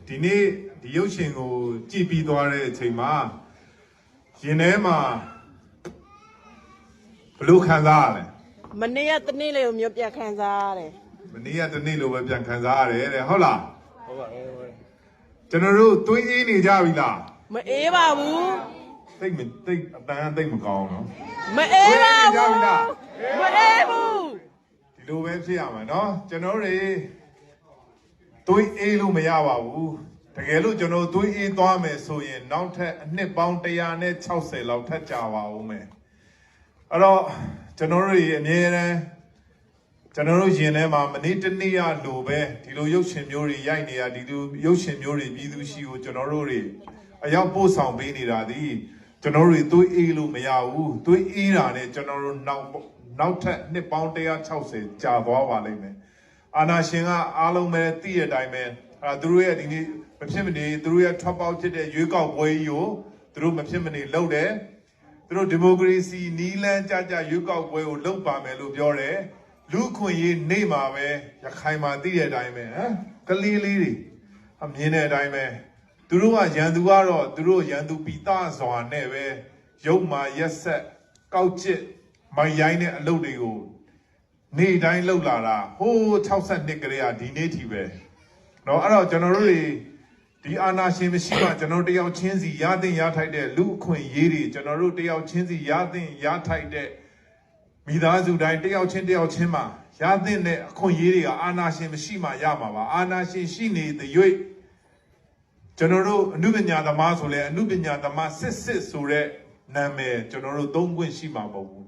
ဒီနေ့ဒီရုပ်ရှင်ကိုကြည့်ပြီးသွားတဲ့အချိန်မှာရင်ထဲမှာဘလို့ခံစားရလဲမနေ့ကတနေ့လေးကိုမျိုးပြန်ခံစားရတယ်မနေ့ကတနေ့လိုပဲပြန်ခံစားရတယ်တဲ့ဟုတ်လားဟုတ်ပါဘူးကျွန်တော်တို့သွေးအေးနေကြပြီလားမအေးပါဘူးတိတ်အတန်းတိတ်မကောင်းနော်မအေးပါဘူးမအေးဘူးဒီလိုပဲဖြစ်ရမှာနော်ကျွန်တော်တွေသွေးအေးလို့မရပါဘူးတကယ်လို့ကျွန်တော်သွေးအေးသွားမယ်ဆိုရင်နောက်ထပ်အနှစ်ပေါင်း160လောက်ထပ်ကြာပါဦးမယ်အဲ့တော့ကျွန်တော်တို့အမြဲတမ်းကျွန်တော်တို့ရင်ထဲမှာမနေ့တနေ့ရလိုပဲဒီလိုရုပ်ရှင်မျိုးတွေရိုက်နေတာဒီလိုရုပ်ရှင်မျိုးတွေပြည်သူရှိကိုကျွန်တော်တို့တွေအရောက်ပို့ဆောင်ပေးနေတာဒီကျွန်တော်တို့သွေးအေးလို့မရဘူးသွေးအေးတာနဲ့ကျွန်တော်တို့နောက်ထပ်နှစ်ပေါင်း160ကြာသွားပါလိမ့်မယ်အာနာရှင်ကအားလုံးပဲသိတဲ့အတိုင်းပဲသူတို့ရဲ့ဒီနေ့မဖြစ်မနေသူတို့ရဲ့ထွက်ပေါက်ဖြစ်တဲ့ရွေးကောက်ပွဲကြီးကိုသူတို့မဖြစ်မနေလုပ်တယ်သူတို့ဒီမိုကရေစီနီးလန်းကြကြရွေးကောက်ပွဲကိုလုပ်ပါမယ်လို့ပြောတယ်လူခွင့်ရေးနေမှာပဲရခိုင်မှာသိတဲ့အတိုင်းပဲဟမ်ကလေးလေးတွေအမြင်တဲ့အတိုင်းပဲသူတို့ကရန်သူကတော့သူတို့ရန်သူပိသားစွာနဲ့ပဲရုပ်မာရက်ဆက်ကောက်ကျစ်မိုင်ရိုင်းတဲ့အလုပ်တွေကိုနေ့တိုင်းလှုပ်လာတာဟိုး62ကလေးကဒီနေ့ထိပဲเนาะအဲ့တော့ကျွန်တော်တို့တွေဒီအာနာရှင်မရှိမှကျွန်တော်တယောက်ချင်းစီရသင့်ရထိုက်တဲ့လူအခွင့်အရေးတွေကျွန်တော်တို့တယောက်ချင်းစီရသင့်ရထိုက်တဲ့မိသားစုတိုင်းတယောက်ချင်းမှာရသင့်တဲ့အခွင့်အရေးတွေကအာနာရှင်မရှိမှရမှာပါအာနာရှင်ရှိနေတဲ့၍ကျွန်တော်တို့အနုပညာသမားဆိုလဲအနုပညာသမားစစ်ဆိုတဲ့နာမည်ကျွန်တော်တို့သုံးခွင့်ရှိမှာမဟုတ်ဘူး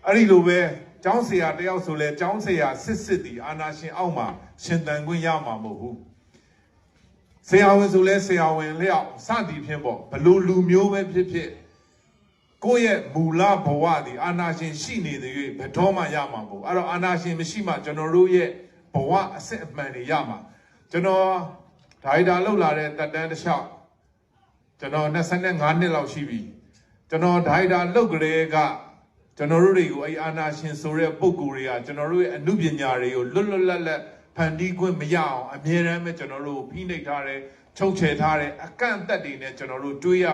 အဲ့ဒီလိုပဲကျောင်းဆရာတယောက်ဆိုလဲကျောင်းဆရာစစ်တီအာနာရှင်အောက်မှာရှင်သန်ခွင့်ရမှာမဟုတ်ဘူးဆရာဝန်ဆိုလဲဆရာဝန်လျောက်စသည်ဖြင့်ပေါ့ဘလို့လူမျိုးပဲဖြစ်ဖြစ်ကိုယ့်ရဲ့မူလဘဝဒီအာနာရှင်ရှိနေတဲ့၍ဘယ်တော့မှရမှာမဟုတ်အဲ့တော့အာနာရှင်မရှိမှကျွန်တော်တို့ရဲ့ဘဝအစစ်အမှန်တွေရမှာကျွန်တော်ဒါရိုက်တာလောက်လာတဲ့တက်တန်းတစ်လျှောက်ကျွန်တော်25နှစ်လောက်ရှိပြီကျွန်တော်ဒါရိုက်တာလောက်ကြတဲ့ကကျွန်တော်တို့တွေကိုအဲ့အာနာရှင်ဆိုတဲ့ပုံကိုယ်တွေကကျွန်တော်တို့ရဲ့အမှုပညာတွေကိုလွတ်လပ်ဖန်တီးခွင့်မရအောင်အမြဲတမ်းပဲကျွန်တော်တို့ဖိနှိပ်ထားတယ်ချုပ်ချယ်ထားတယ်အကန့်အသတ်တွေနဲ့ကျွန်တော်တို့တွေးရ